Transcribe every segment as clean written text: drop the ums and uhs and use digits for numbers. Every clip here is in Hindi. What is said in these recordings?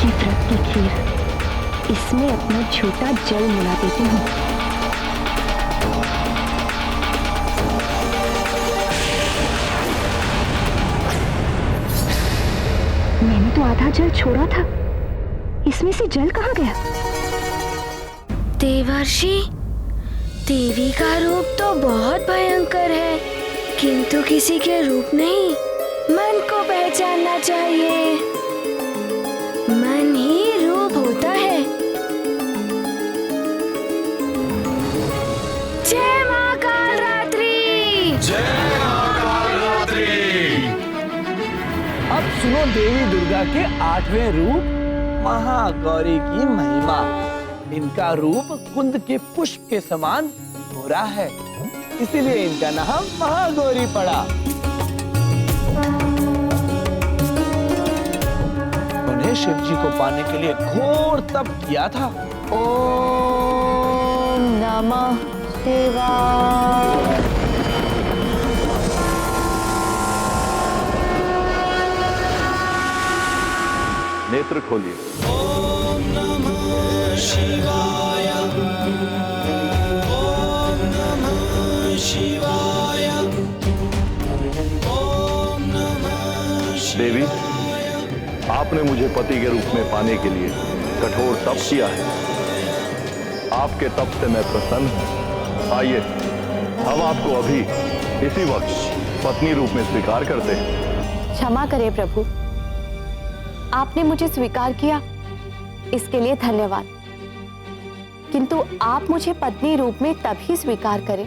ये व्रत की खीर, इसमें अपना छोटा जल मिला देती हूँ। मैंने तो आधा जल छोड़ा था, इसमें से जल कहाँ गया? देवर्षि, देवी का रूप तो बहुत भयंकर है, किंतु किसी के रूप नहीं, मन को पहचानना चाहिए। मन ही रूप होता है। जय मां कालरात्रि। जय मां कालरात्रि। अब सुनो देवी दुर्गा के 8वें रूप महागौरी की महिमा। इनका रूप कुंद के पुष्प के समान गोरा है, इसीलिए इनका नाम महागौरी पड़ा। उन्हें शिव जी को पाने के लिए घोर तप किया था। ओम नमः शिवाय। नेत्र खोलिए। ओम नमः शिवाय। ओम नमः शिवाय। ओम नमः शिवाय। देवी, आपने मुझे पति के रूप में पाने के लिए कठोर तप किया है। आपके तप से मैं प्रसन्न हूं। आइए, हम आपको अभी इसी वक्त पत्नी रूप में स्वीकार करते हैं। क्षमा करें प्रभु, आपने मुझे स्वीकार किया, इसके लिए धन्यवाद। किंतु आप मुझे पत्नी रूप में तभी स्वीकार करें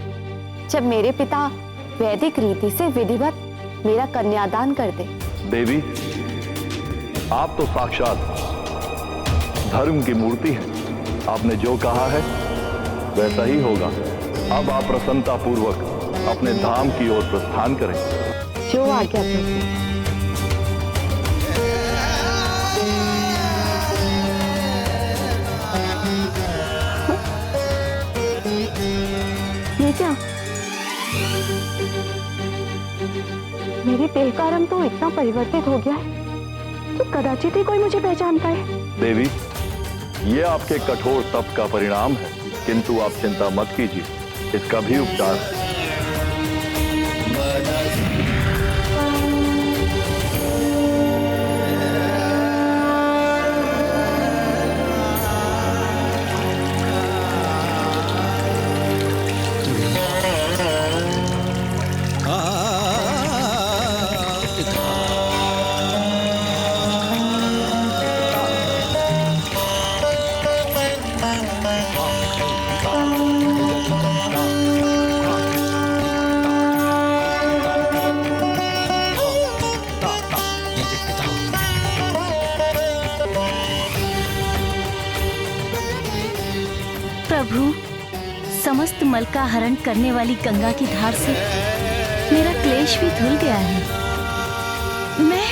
जब मेरे पिता वैदिक रीति से विधिवत मेरा कन्यादान कर दे। देवी, आप तो साक्षात धर्म की मूर्ति हैं। आपने जो कहा है वैसा ही होगा। अब आप प्रसन्नता पूर्वक अपने धाम की ओर प्रस्थान करें। जो आज्ञा प्रभु। ये क्या? मेरे देह का रंग तो इतना परिवर्तित हो गया है कि कदाचित ही कोई मुझे पहचान पाए। देवी, ये आपके कठोर तप का परिणाम है, किंतु आप चिंता मत कीजिए, इसका भी उपचार है। प्रभु, समस्त मल का हरण करने वाली गंगा की धार से मेरा क्लेश भी धुल गया है। मैं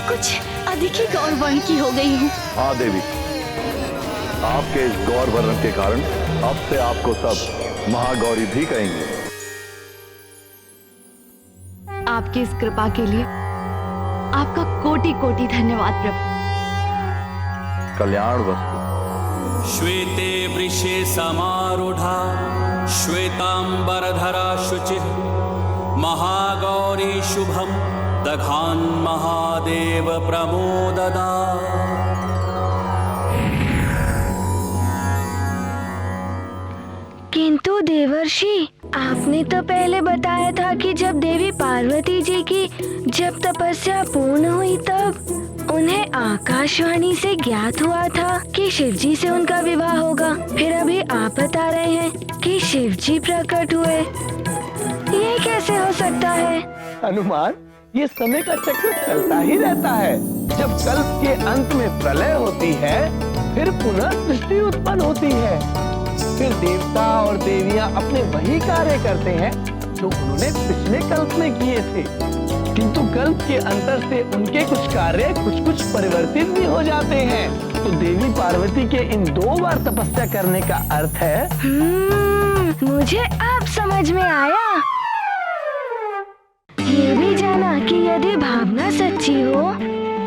कुछ अधिक ही गौर वर्ण की हो गई हूँ। हाँ देवी, आपके इस गौर वर्ण के कारण अब से आपको सब महागौरी भी कहेंगे। आपकी इस कृपा के लिए आपका कोटि कोटि धन्यवाद प्रभु। कल्याण वस्तु। श्वेते वृषे समारूढ़ा श्वेतांबरधरा शुचिः महागौरी शुभम दघान महादेव प्रमोददा। किंतु देवर्षि, आपने तो पहले बताया था कि जब देवी पार्वती जी की जब तपस्या पूर्ण हुई तब उन्हें आकाशवाणी से ज्ञात हुआ था कि शिवजी से उनका विवाह होगा। फिर अभी आप बता रहे हैं कि शिवजी प्रकट हुए, ये कैसे हो सकता है? हनुमान, ये समय का चक्र चलता ही रहता है। जब कल्प के अंत में प्रलय होती है, फिर पुनः सृष्टि उत्पन्न होती है। फिर देवता और देवियां अपने वही कार्य करते हैं जो उन्होंने पिछले कल्प में किए थे, किंतु कल्प के अंतर से उनके कुछ कार्य कुछ परिवर्तित भी हो जाते हैं। तो देवी पार्वती के इन 2 बार तपस्या करने का अर्थ है। मुझे अब समझ में आया। ये भी जाना कि यदि भावना सच्ची हो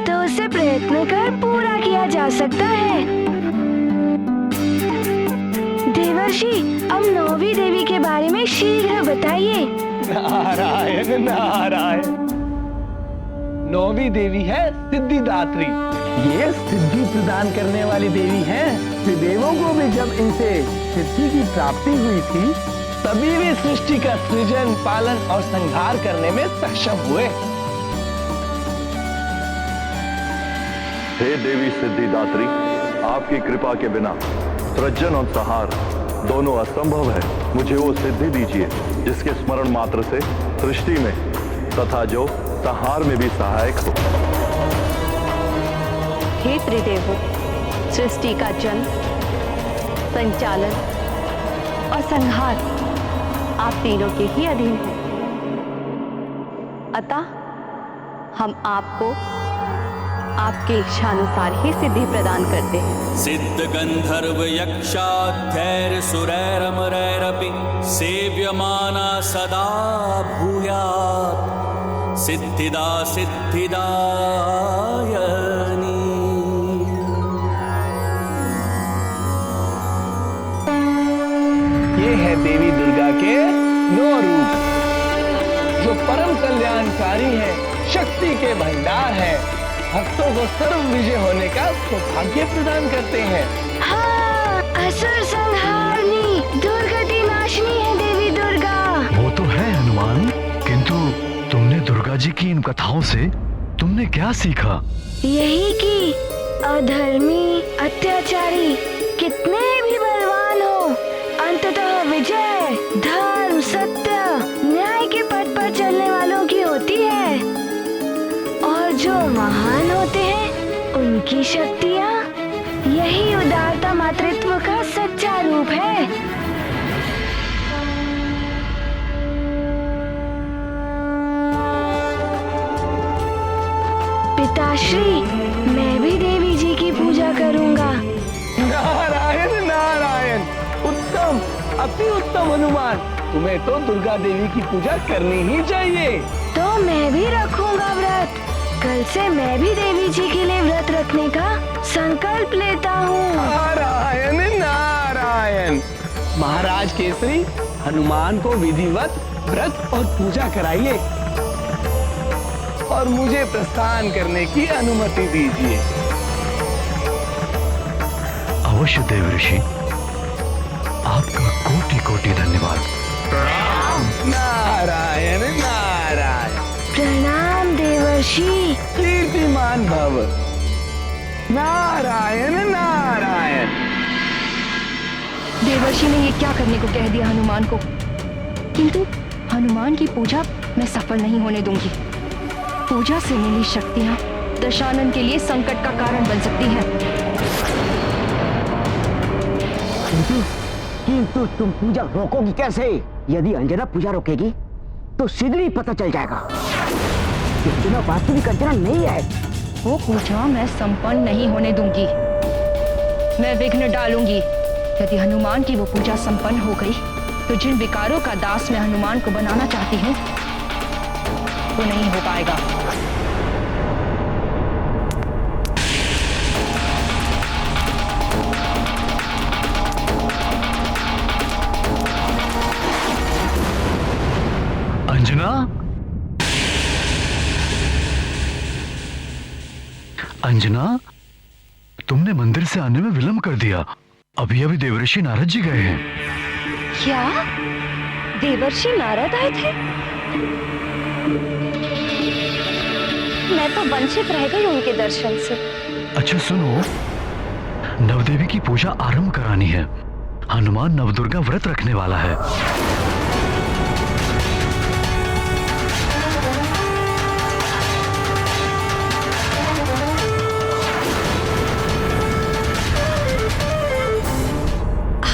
तो उसे प्रयत्न प्रयत्न कर पूरा किया जा सकता है। देवर्षि, अब 9वीं देवी के बारे में शीघ्र बताइए। नारायण नारायण। 9वीं देवी है सिद्धिदात्री। ये सिद्धि प्रदान करने वाली देवी है। देवों को भी जब इनसे सिद्धि की प्राप्ति हुई थी, तभी वे सृष्टि का सृजन, पालन और संहार करने में सक्षम हुए। हे देवी सिद्धिदात्री, आपकी कृपा के बिना सृजन और संहार दोनों असंभव है। मुझे वो सिद्धि दीजिए जिसके स्मरण मात्र से सृष्टि में तथा जो संहार में भी सहायक हो। हे त्रिदेवो, सृष्टि का जन्म, संचालन और संहार आप तीनों के ही अधीन है। अतः हम आपको आपके इच्छानुसार ही सिद्धि प्रदान करते हैं। सिद्ध गंधर्व यक्षाध्यैर सुरैरमरैरपि सेव्यमाना सदा भूयात् सिद्धिदा सिद्धिदायनी। ये है देवी दुर्गा के 9 रूप, जो परम कल्याणकारी है, शक्ति के भंडार है, भक्तों को सर्व विजय होने का सौभाग्य प्रदान करते हैं। हाँ, असुर संहारनी, दुर्गति नाशनी है देवी दुर्गा। वो तो है हनुमान, किंतु तुमने दुर्गा जी की इन कथाओं से तुमने क्या सीखा? यही कि अधर्मी, अत्याचारी कितने भी बलवान हो, अंततः विजय धर्म, सत्य, न्याय के पथ पर चलने वालों की होती है। और जो महान होते हैं, उनकी शक्तियाँ, यही उदारता मातृत्व का सच्चा रूप है। पिताश्री, मैं भी देवी जी की पूजा करूंगा। नारायण नारायण। उत्तम, अति उत्तम हनुमान। तुम्हें तो दुर्गा देवी की पूजा करनी ही चाहिए। तो मैं भी रखूंगा व्रत। कल से मैं भी देवी जी के लिए व्रत रखने का संकल्प लेता हूँ। नारायण नारायण। महाराज केसरी, हनुमान को विधिवत व्रत और पूजा कराइए और मुझे प्रस्थान करने की अनुमति दीजिए। अवश्य देवर्षि, आपका कोटि कोटि धन्यवाद। नारायण नारायण। प्रणाम देवर्षि। कीर्तिमान भव। नारायण नारायण। देवर्षि ने ये क्या करने को कह दिया हनुमान को, किंतु हनुमान की पूजा मैं सफल नहीं होने दूंगी। पूजा से मिली शक्तियाँ दशानन के लिए संकट का कारण बन सकती हैं। किंतु तुम पूजा रोकोगी कैसे? यदि अंजना पूजा रोकेगी तो शीघ्र ही पता चल जाएगा कि अंजना वास्तविक अंजना नहीं है। वो पूजा मैं संपन्न नहीं होने दूंगी। मैं विघ्न डालूंगी। यदि हनुमान की वो पूजा संपन्न हो गई तो जिन विकारों का दास मैं हनुमान को बनाना चाहती हूँ वो नहीं हो पाएगा। अंजना, अंजना, तुमने मंदिर से आने में विलंब कर दिया। अभी अभी देवर्षि नारद जी गए हैं। क्या देवर्षि नारद आए थे? मैं तो वंचित रह गई उनके दर्शन से। अच्छा सुनो, नवदेवी की पूजा आरंभ करानी है। हनुमान नवदुर्गा व्रत रखने वाला है।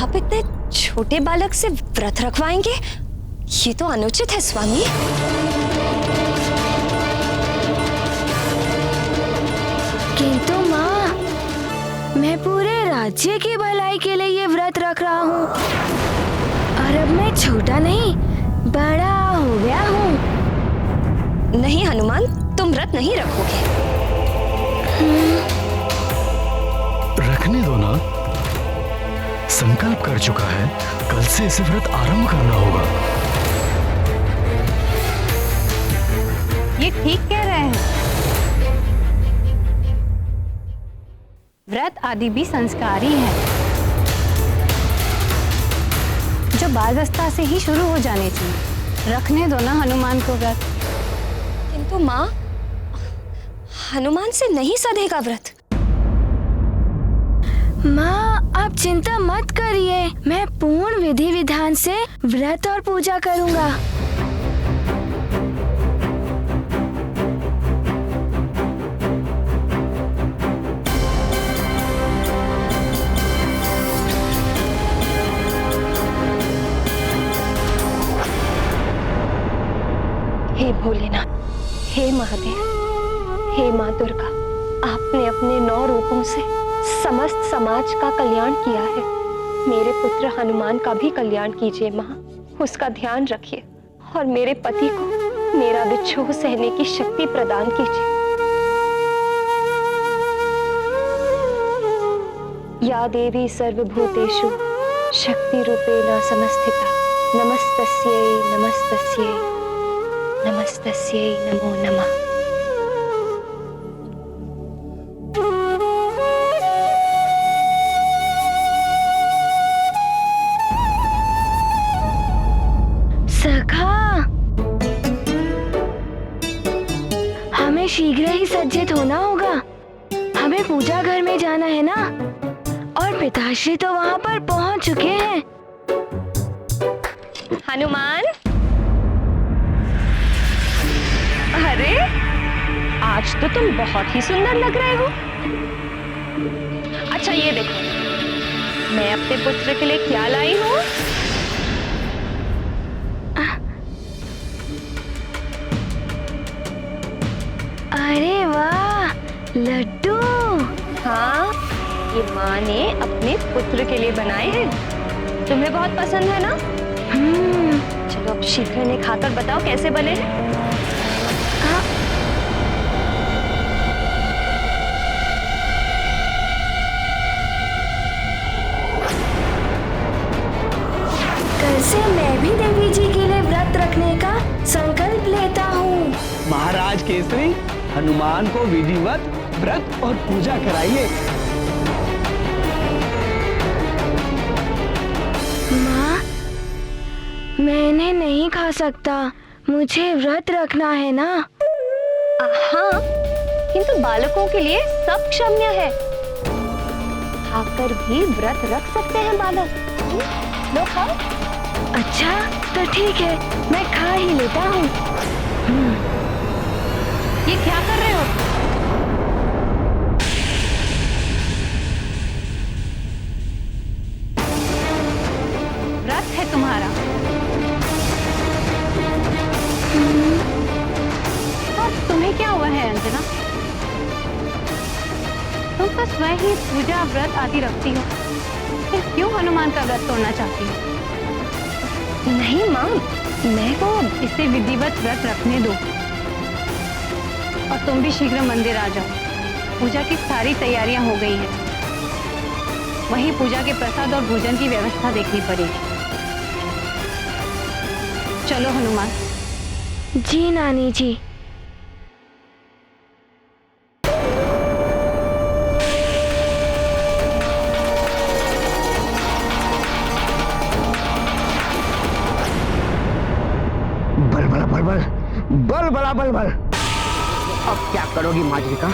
आप इतने छोटे बालक से व्रत रखवाएंगे? ये तो अनुचित है स्वामी। किंतु माँ, मैं पूरे राज्य की भलाई के लिए ये व्रत रख रहा हूँ और अब मैं छोटा नहीं, बड़ा हो गया हूँ। नहीं हनुमान, तुम व्रत नहीं रखोगे। रखने दो ना। संकल्प कर चुका है, कल से इसे व्रत आरंभ करना होगा। ये ठीक कह रहे हैं। व्रत आदि भी संस्कार ही है जो बाल्यावस्था से ही शुरू हो जाने चाहिए। रखने दो ना हनुमान को व्रत। किंतु माँ, हनुमान से नहीं सधेगा व्रत। माँ, आप चिंता मत करिए, मैं पूर्ण विधि विधान से व्रत और पूजा करूँगा। हे भोलेनाथ, हे महादेव, हे माँ दुर्गा, आपने अपने 9 रूपों से समस्त समाज का कल्याण किया है। मेरे पुत्र हनुमान का भी कल्याण कीजिए माँ, उसका ध्यान रखिए और मेरे पति को मेरा विक्षोभ सहने की शक्ति प्रदान कीजिए। या देवी सर्वभूतेषु शक्ति रूपेण समस्थिता, नमस्तस्यै नमस्तस्यै नमस्तस्यै नमो नमः। सखा, हमें शीघ्र ही सज्जित होना होगा। हमें पूजा घर में जाना है ना, और पिताश्री तो वहां पर पहुंच चुके हैं। हनुमान, अरे आज तो तुम बहुत ही सुंदर लग रहे हो। अच्छा ये देखो, मैं अपने पुत्र के लिए क्या लाई हूँ। अरे वाह, लड्डू। हाँ, ये माँ ने अपने पुत्र के लिए बनाए हैं। तुम्हें बहुत पसंद है ना? चलो अब शीघ्र इन्हें खाकर बताओ कैसे बने हैं। कल से मैं भी देवी जी के लिए व्रत रखने का संकल्प लेता हूँ। महाराज केसरी, हनुमान को विधिवत व्रत और पूजा कराइए। माँ, मैं इन्हें नहीं खा सकता, मुझे व्रत रखना है ना। हाँ, किंतु बालकों के लिए सब क्षम्य है। खाकर भी व्रत रख सकते हैं बालक। लो खाओ। अच्छा तो ठीक है, मैं खा ही लेता हूँ। ये क्या कर रहे हो? व्रत है तुम्हारा। और तुम्हें क्या हुआ है अंजना? तुम तो स्वयं ही पूजा व्रत आदि रखती हो, फिर क्यों हनुमान का व्रत तोड़ना चाहती हो? नहीं माँ, मैं को इसे विधिवत व्रत रखने दो और तुम भी शीघ्र मंदिर आ जाओ। पूजा की सारी तैयारियां हो गई हैं। वहीं पूजा के प्रसाद और भोजन की व्यवस्था देखनी पड़ेगी। चलो हनुमान। जी नानी जी। बल बड़ा बल बल। अब क्या करोगी माजरिका?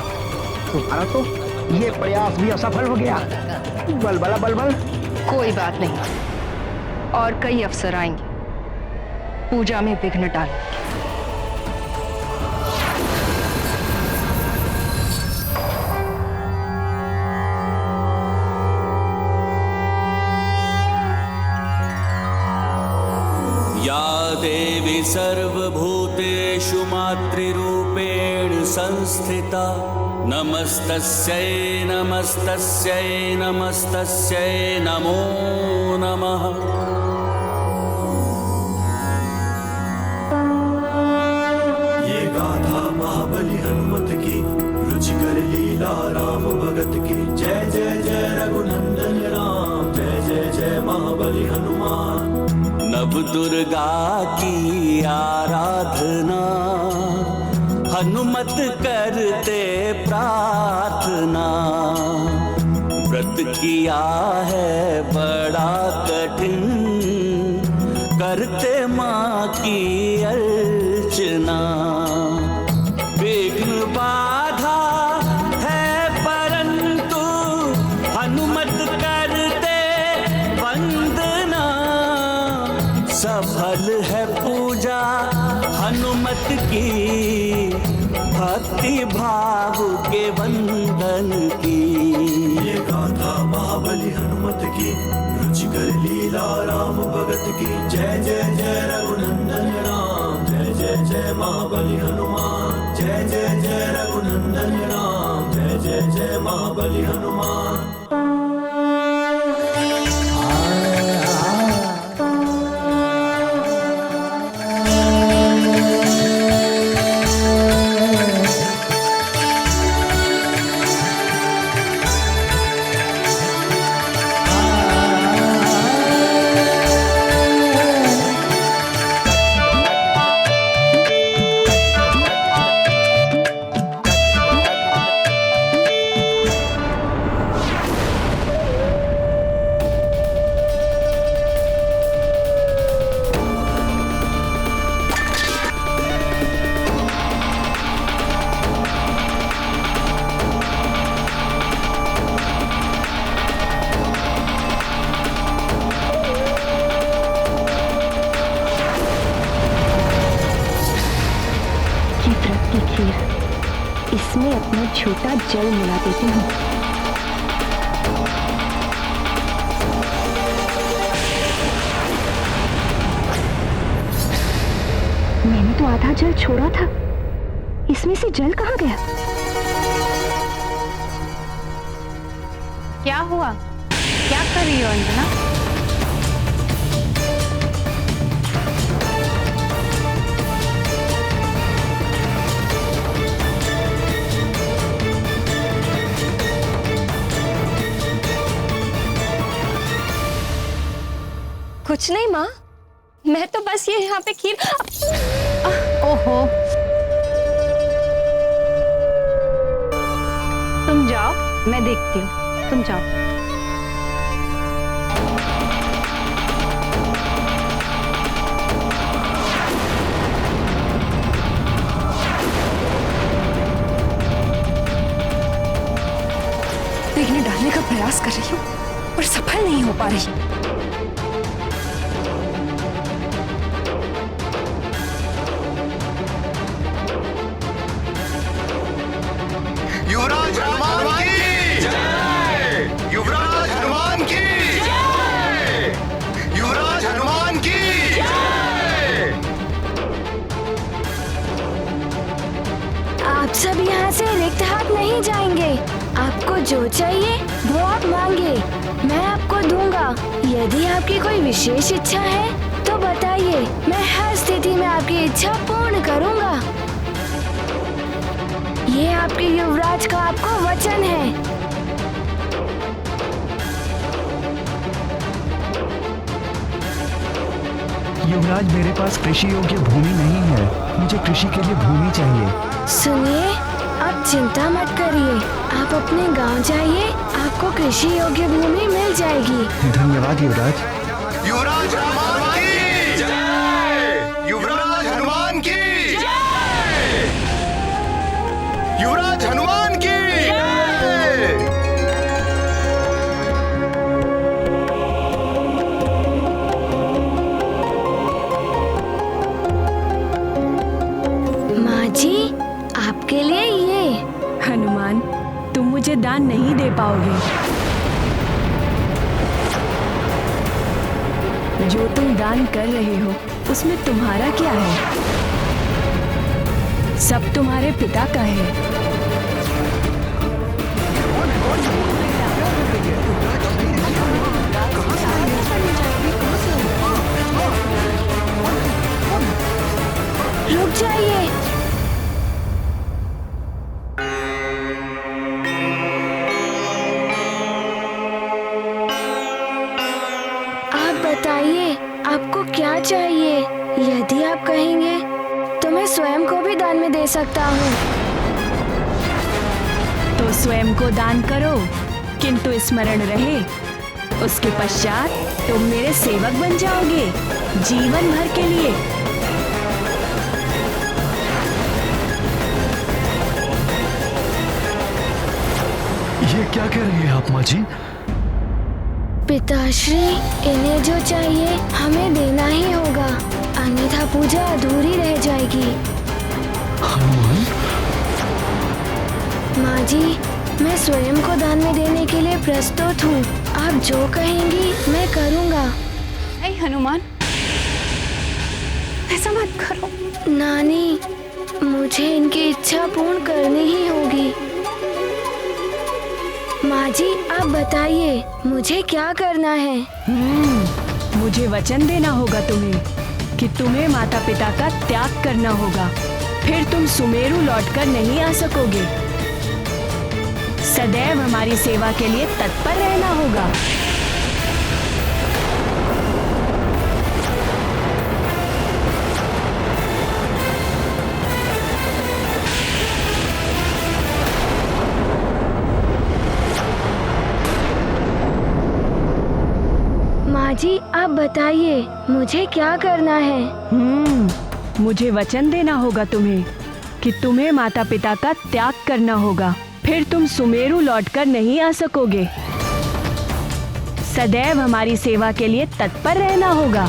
तुम्हारा तो ये प्रयास भी असफल हो गया। बल बला बल बल। कोई बात नहीं, और कई अवसर आएंगे पूजा में विघ्न डालने के। या देवी सर्वभूतेषु मातृरूपेण संस्थिता, नमस्तस्यै नमस्तस्यै नमस्तस्यै नमो नमः। ये गाथा महाबली हनुमत की, रुचिकर लीला लीला राम भगत की जय जय जय रघुनंदन राम जय जय जय महाबली हनुमान। नव दुर्गा की आराधना हनुमत करते प्रार्थना। व्रत किया है बड़ा कठिन करते माँ की अर्चना। विघ्न बाधा है परंतु हनुमत करते वंदना। सफल है पूजा हनुमत की भक्ति भाव के वंदन की। ये गाथा महाबली हनुमत की रुचिकर लीला राम भगत की जय जय जय रघुनंदन राम जय जय जय महाबली हनुमान। जय जय जय रघुनंदन राम जय जय जय महाबली हनुमान। इसमें अपना छोटा जल मिला देती हूँ। मैंने तो आधा जल छोड़ा था, इसमें से जल कहाँ गया? क्या हुआ? क्या कर रही हो अंजना? कुछ नहीं माँ, मैं तो बस ये यहाँ पे खीर। ओहो, तुम जाओ, मैं देखती हूँ, तुम जाओ। देखने डालने का प्रयास कर रही हूँ पर सफल नहीं हो पा रही। युवराज हनुमान की जय! युवराज हनुमान की जय! युवराज हनुमान की जय! आप सब यहाँ से रिक्त हाथ नहीं जाएंगे। आपको जो चाहिए वो आप मांगे, मैं आपको दूंगा। यदि आपकी कोई विशेष इच्छा है तो बताइए, मैं हर स्थिति में आपकी इच्छा पूर्ण करूंगा। ये आपके युवराज का आपको वचन है। युवराज, मेरे पास कृषि योग्य भूमि नहीं है, मुझे कृषि के लिए भूमि चाहिए। सुनिए, आप चिंता मत करिए, आप अपने गांव जाइए, आपको कृषि योग्य भूमि मिल जाएगी। धन्यवाद युवराज। युवराज हनुमान की जय! युवराज हनुमान की जय! युवराज हनुमान की जय! माँ जी, आपके लिए ये। हनुमान, तुम मुझे दान नहीं दे पाओगे। जो तुम दान कर रहे हो उसमें तुम्हारा क्या है? सब तुम्हारे पिता का है। रुक जाइए। चाहिए। यदि आप कहेंगे तो मैं स्वयं को भी दान में दे सकता हूँ। तो स्वयं को दान करो, किंतु स्मरण रहे उसके पश्चात तुम मेरे सेवक बन जाओगे जीवन भर के लिए। ये क्या कह रही है आप माँ जी? पिताश्री, इन्हें जो चाहिए हमें देना ही होगा, अन्यथा पूजा अधूरी रह जाएगी। हनुमान? माँ जी, मैं स्वयं को दान में देने के लिए प्रस्तुत हूँ। आप जो कहेंगी मैं करूँगा। नहीं हनुमान, ऐसा मत करो। नानी, मुझे इनकी इच्छा पूर्ण करनी ही होगी। माँ जी, आप बताइए मुझे क्या करना है? मुझे वचन देना होगा तुम्हें कि तुम्हें माता पिता का त्याग करना होगा, फिर तुम सुमेरु लौटकर नहीं आ सकोगे। सदैव हमारी सेवा के लिए तत्पर रहना होगा। माँ जी, आप बताइए मुझे क्या करना है? मुझे वचन देना होगा तुम्हें कि तुम्हें माता पिता का त्याग करना होगा, फिर तुम सुमेरु लौटकर नहीं आ सकोगे। सदैव हमारी सेवा के लिए तत्पर रहना होगा।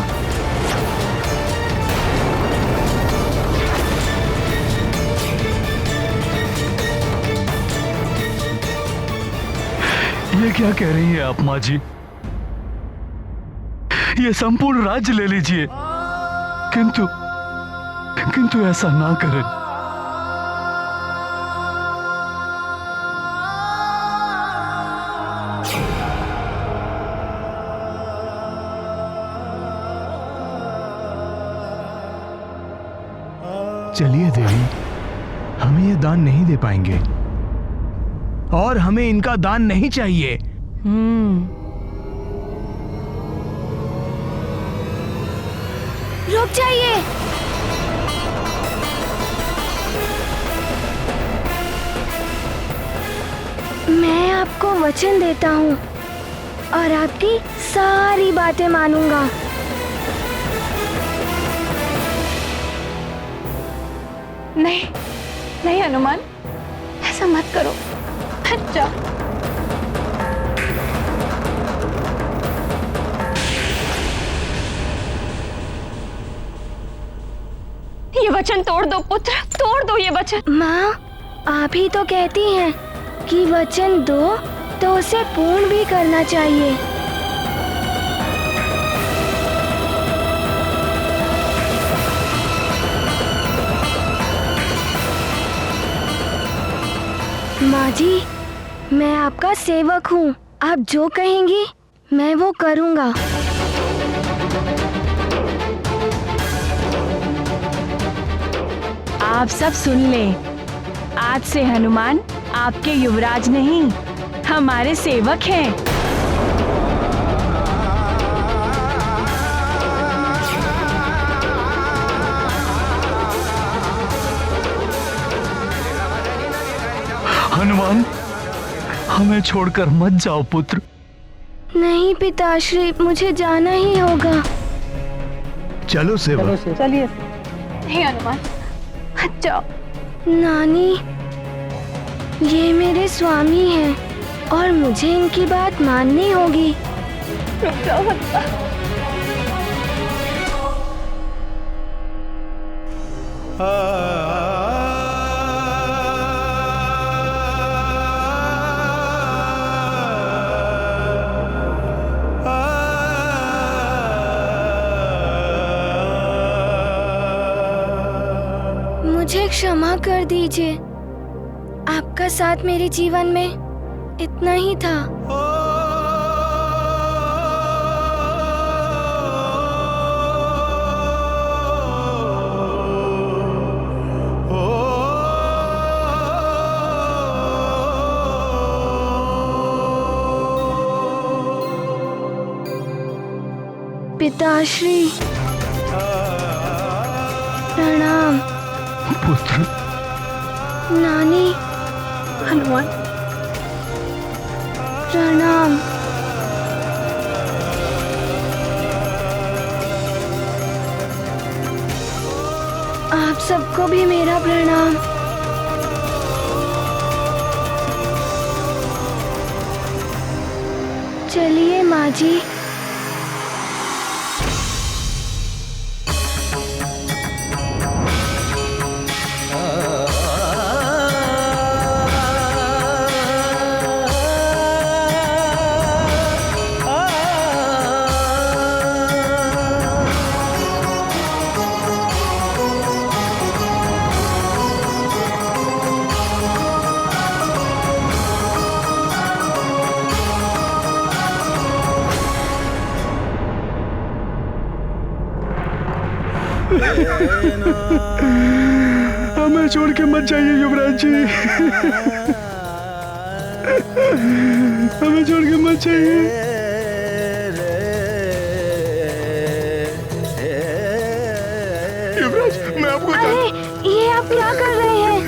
ये क्या कह रही है आप माँ जी? ये संपूर्ण राज्य ले लीजिए, किंतु ऐसा ना करें। चलिए देवी, हमें ये दान नहीं दे पाएंगे और हमें इनका दान नहीं चाहिए। रुक जाइए। मैं आपको वचन देता हूँ और आपकी सारी बातें मानूंगा। नहीं नहीं हनुमान, ऐसा मत करो, हट जाओ। ये वचन तोड़ दो पुत्र, तोड़ दो ये वचन। माँ, आप ही तो कहती हैं कि वचन दो तो उसे पूर्ण भी करना चाहिए। माँ जी, मैं आपका सेवक हूँ, आप जो कहेंगी मैं वो करूँगा। आप सब सुन लें, आज से हनुमान आपके युवराज नहीं, हमारे सेवक हैं। हनुमान, हमें छोड़कर मत जाओ पुत्र। नहीं पिताश्री, मुझे जाना ही होगा। चलो सेवक। चलिए। नहीं हनुमान, हट जाओ। नानी, ये मेरे स्वामी हैं और मुझे इनकी बात माननी होगी। रुक जाओ हनुमान। मुझे क्षमा कर दीजिए, आपका साथ मेरे जीवन में इतना ही था। पिताश्री, प्रणाम पुत्र। नानी। हनुमान प्रणाम। आप सबको भी मेरा प्रणाम। चलिए माँ जी। हमें छोड़ के मत जाइए युवराज जी। हमें छोड़ के मत जाइए। युवराज, मैं आपको अरे ये आप क्या कर रहे हैं?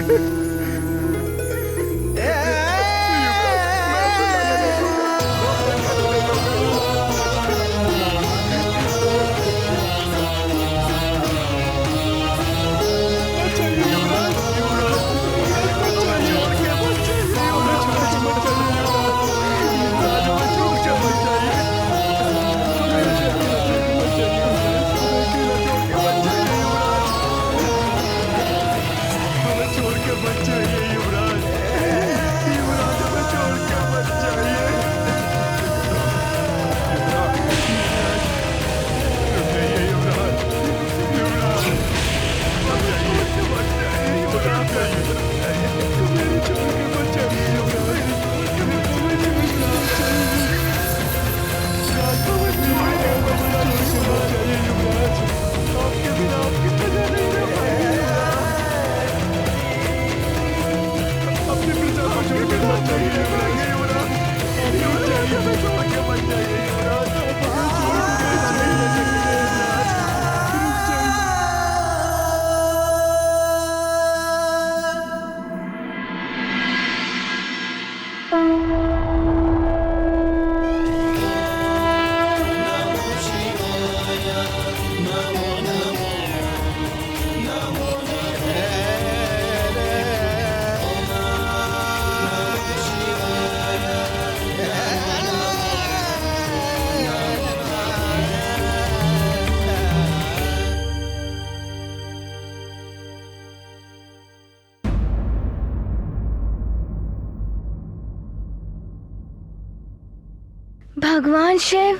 भगवान शिव,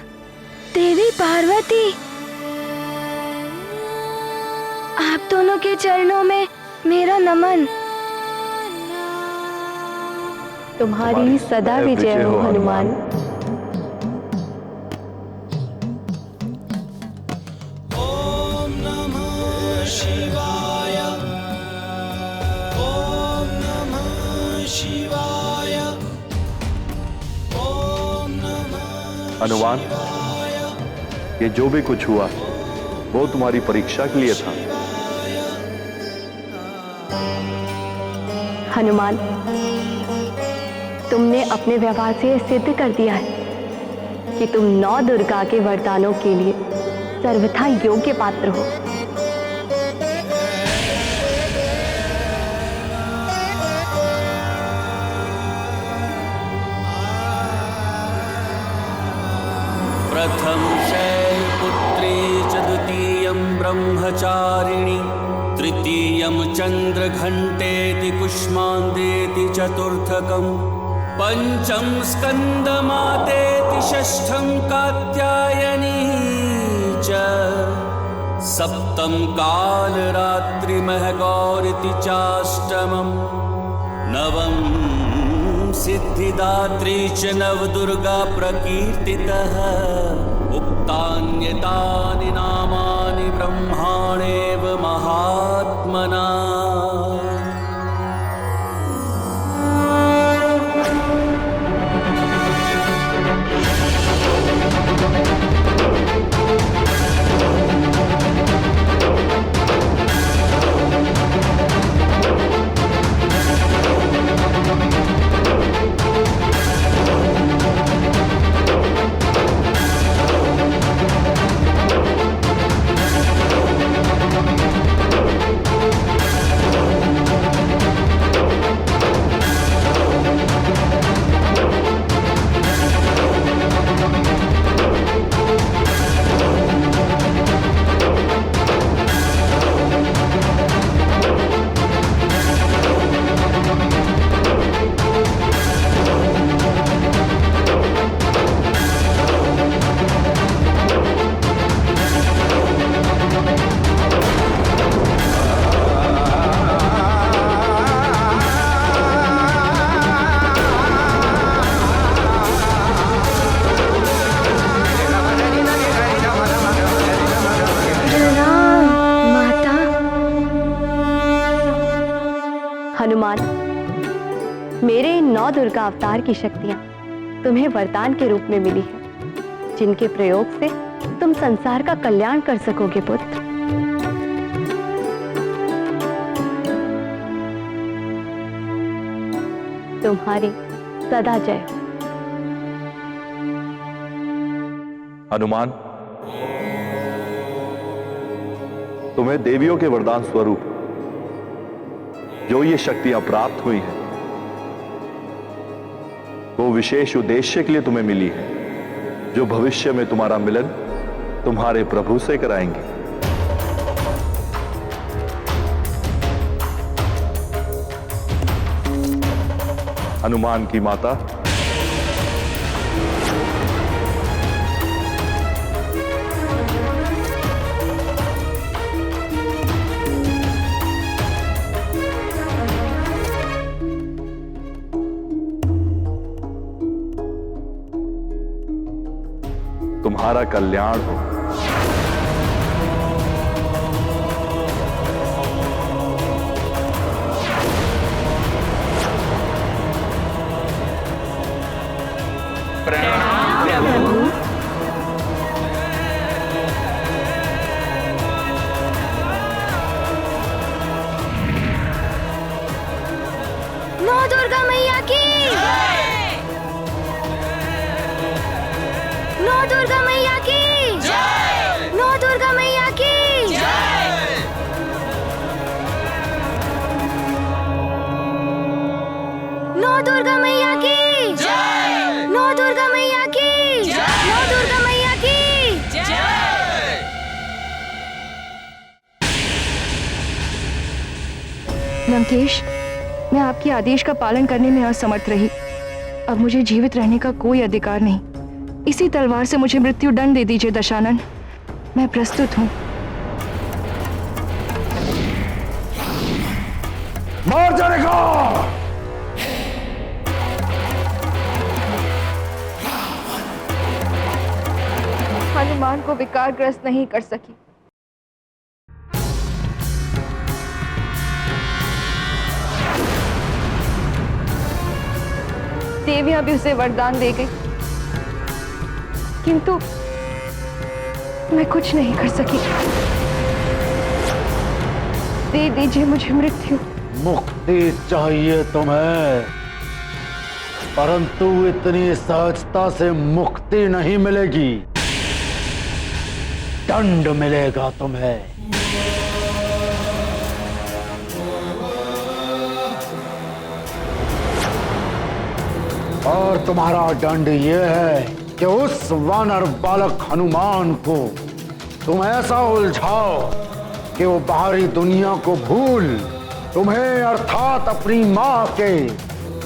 देवी पार्वती, आप दोनों के चरणों में मेरा नमन। तुम्हारी सदा विजय हो हनुमान। ओम नमः शिवाय। ओम नमः शिवाय। ओम नमः। हनुमान, ये जो भी कुछ हुआ वो तुम्हारी परीक्षा के लिए था। हनुमान, तुमने अपने व्यवहार से यह सिद्ध कर दिया है कि तुम 9 दुर्गा के वरदानों के लिए सर्वथा योग्य पात्र हो। प्रथम शैलपुत्री च द्वितीयं ब्रह्मचारिणी तृतीयं चन्द्रघण्टेति कुष्माण्डेति चतुर्थकम् पंचम स्कंदमातेति षष्ठं कात्यायनी च सप्तम कालरात्रिमहगौरिति चाष्टमम् नवम सिद्धिदात्री च नवदुर्गा प्रकीर्तितः उक्तान्येतानि नामानि ब्रह्माणेव महात्मना। 9 दुर्गा अवतार की शक्तियां तुम्हें वरदान के रूप में मिली है, जिनके प्रयोग से तुम संसार का कल्याण कर सकोगे पुत्र। तुम्हारी सदा जय हो। हनुमान, तुम्हें देवियों के वरदान स्वरूप जो ये शक्तियां प्राप्त हुई हैं, वो विशेष उद्देश्य के लिए तुम्हें मिली है, जो भविष्य में तुम्हारा मिलन तुम्हारे प्रभु से कराएंगे। हनुमान की माता तुम्हारा कल्याण हो। नौ दुर्गा मैया की, नौ दुर्गा मैया की, नौ दुर्गा मैया की, नौ दुर्गा मैया की, नौ दुर्गा मैया की, नौ दुर्गा मैया की। लंकेश, मैं आपके आदेश का पालन करने में असमर्थ रही। अब मुझे जीवित रहने का कोई अधिकार नहीं। इसी तलवार से मुझे मृत्यु दंड दे दीजिए दशानन। मैं प्रस्तुत हूँ। मार जाएगा। हनुमान को विकारग्रस्त नहीं कर सकी। देवियां भी उसे वरदान दे गई, किंतु मैं कुछ नहीं कर सकी। दे दीजिए मुझे मृत्यु। मुक्ति चाहिए तुम्हें, परंतु इतनी सहजता से मुक्ति नहीं मिलेगी। दंड मिलेगा तुम्हें। और तुम्हारा दंड यह है कि उस वानर बालक हनुमान को तुम ऐसा उलझाओ कि वो बाहरी दुनिया को भूल तुम्हें अर्थात अपनी मां के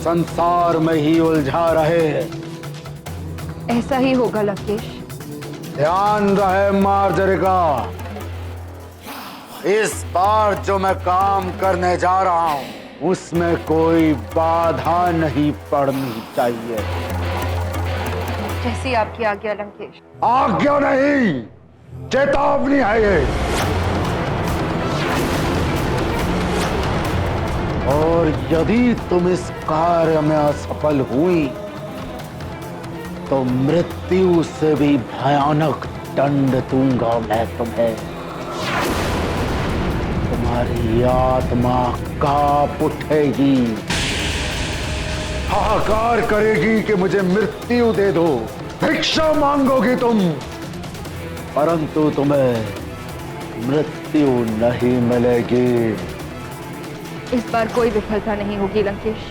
संसार में ही उलझा रहे। ऐसा ही होगा लंकेश। ध्यान रहे मार्जरिका, इस बार जो मैं काम करने जा रहा हूं उसमें कोई बाधा नहीं पड़नी चाहिए। जैसी आपकी आज्ञा लंकेश। आज्ञा नहीं, चेतावनी है ये। और यदि तुम इस कार्य में असफल हुई तो मृत्यु से भी भयानक दंड दूंगा मैं तुम्हें। तुम्हारी आत्मा कांप उठेगी, हाहाकार करेगी कि मुझे मृत्यु दे दो। भिक्षा मांगोगी तुम, परंतु तुम्हें मृत्यु नहीं मिलेगी। इस बार कोई विफलता नहीं होगी लंकेश,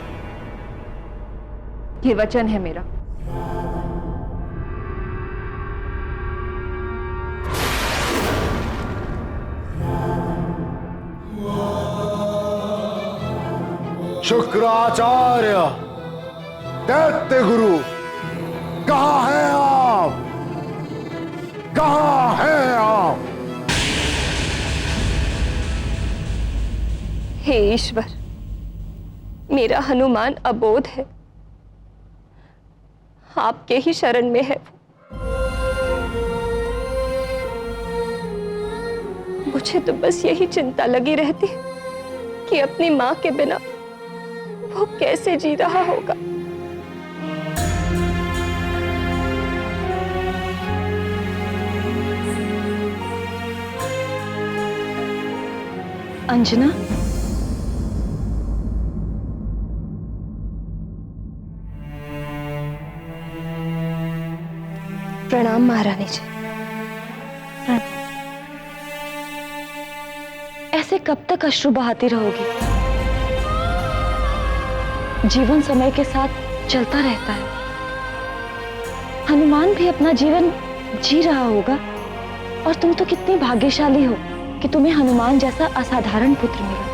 ये वचन है मेरा। शुक्राचार्य, दैत्य गुरु, कहां हैं आप? कहां हैं आप? हे ईश्वर, मेरा हनुमान अबोध है, आपके ही शरण में है वो। मुझे तो बस यही चिंता लगी रहती कि अपनी मां के बिना वो कैसे जी रहा होगा। अंजना, प्रणाम महारानी जी। ऐसे कब तक अश्रु बहाती रहोगी? जीवन समय के साथ चलता रहता है। हनुमान भी अपना जीवन जी रहा होगा, और तुम तो कितनी भाग्यशाली हो कि तुम्हें हनुमान जैसा असाधारण पुत्र मिला।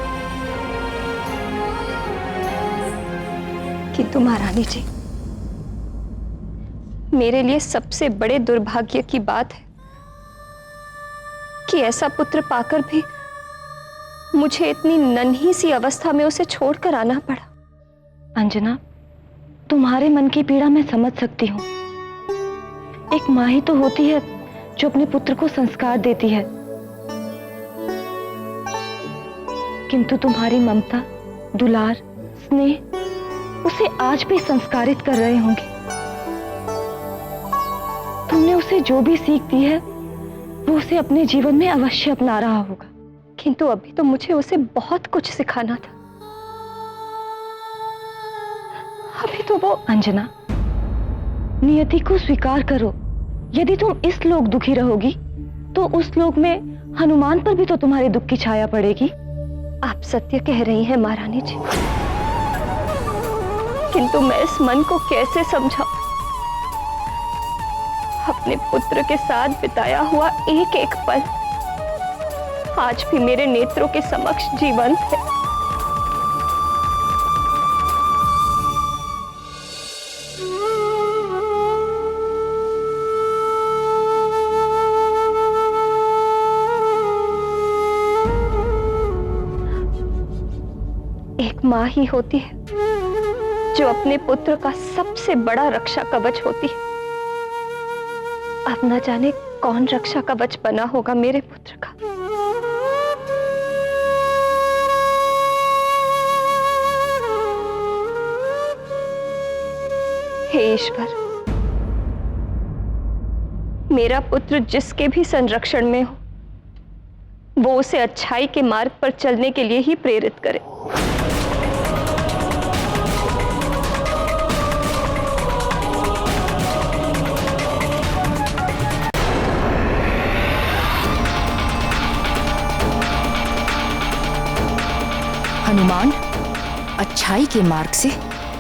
किंतु महारानी जी, मेरे लिए सबसे बड़े दुर्भाग्य की बात है कि ऐसा पुत्र पाकर भी मुझे इतनी नन्ही सी अवस्था में उसे छोड़कर आना पड़ा। अंजना, तुम्हारे मन की पीड़ा मैं समझ सकती हूँ। एक माँ ही तो होती है जो अपने पुत्र को संस्कार देती है, किंतु तुम्हारी ममता, दुलार, स्नेह उसे आज भी संस्कारित कर रहे होंगे। तुमने उसे जो भी सीख दी है वो उसे अपने जीवन में अवश्य अपना रहा होगा। किंतु अभी तो मुझे उसे बहुत कुछ सिखाना था। अभी तो वो। अंजना, नियति को स्वीकार करो। यदि तुम इस लोक दुखी रहोगी तो उस लोक में हनुमान पर भी तो तुम्हारे दुख की छाया पड़ेगी। आप सत्य कह रही हैं महारानी जी, किंतु मैं इस मन को कैसे समझाऊं? अपने पुत्र के साथ बिताया हुआ एक एक पल आज भी मेरे नेत्रों के समक्ष जीवंत है। एक माँ ही होती है जो अपने पुत्र का सबसे बड़ा रक्षा कवच होती है। अब न जाने कौन रक्षा कवच बना होगा मेरे पुत्र का। हे ईश्वर, मेरा पुत्र जिसके भी संरक्षण में हो, वो उसे अच्छाई के मार्ग पर चलने के लिए ही प्रेरित करे। हनुमान, अच्छाई के मार्ग से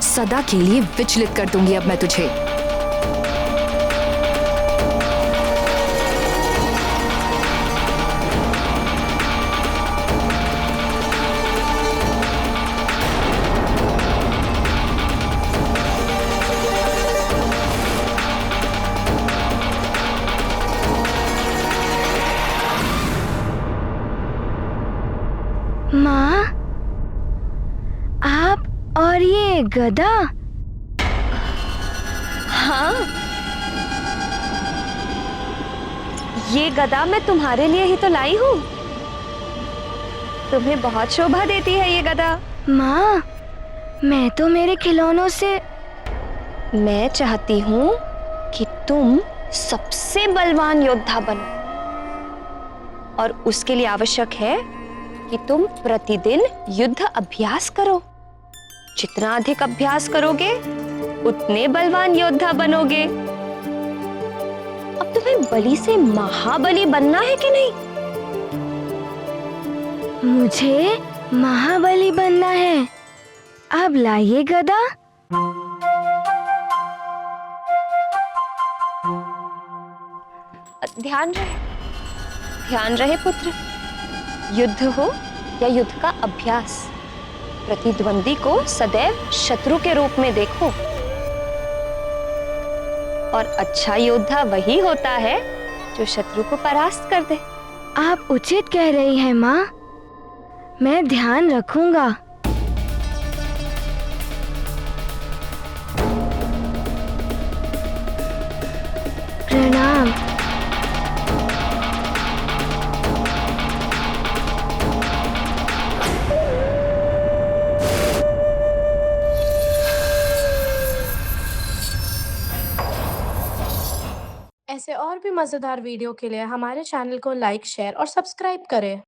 सदा के लिए विचलित कर दूंगी अब मैं तुझे। माँ, आप और ये गदा? हाँ, ये गदा मैं तुम्हारे लिए ही तो लाई हूँ। तुम्हें बहुत शोभा देती है ये गदा। माँ, मैं तो मेरे खिलौनों से। मैं चाहती हूँ कि तुम सबसे बलवान योद्धा बनो, और उसके लिए आवश्यक है कि तुम प्रतिदिन युद्ध अभ्यास करो। जितना अधिक अभ्यास करोगे उतने बलवान योद्धा बनोगे। अब तुम्हें बलि से महाबली बनना है कि नहीं? मुझे महाबली बनना है। अब लाइए गदा। ध्यान रहे पुत्र। युद्ध हो या युद्ध का अभ्यास, प्रतिद्वंदी को सदैव शत्रु के रूप में देखो। और अच्छा योद्धा वही होता है जो शत्रु को परास्त कर दे। आप उचित कह रही हैं माँ, मैं ध्यान रखूंगा। प्रणाम। ऐसे और भी मज़ेदार वीडियो के लिए हमारे चैनल को लाइक, शेयर और सब्सक्राइब करें।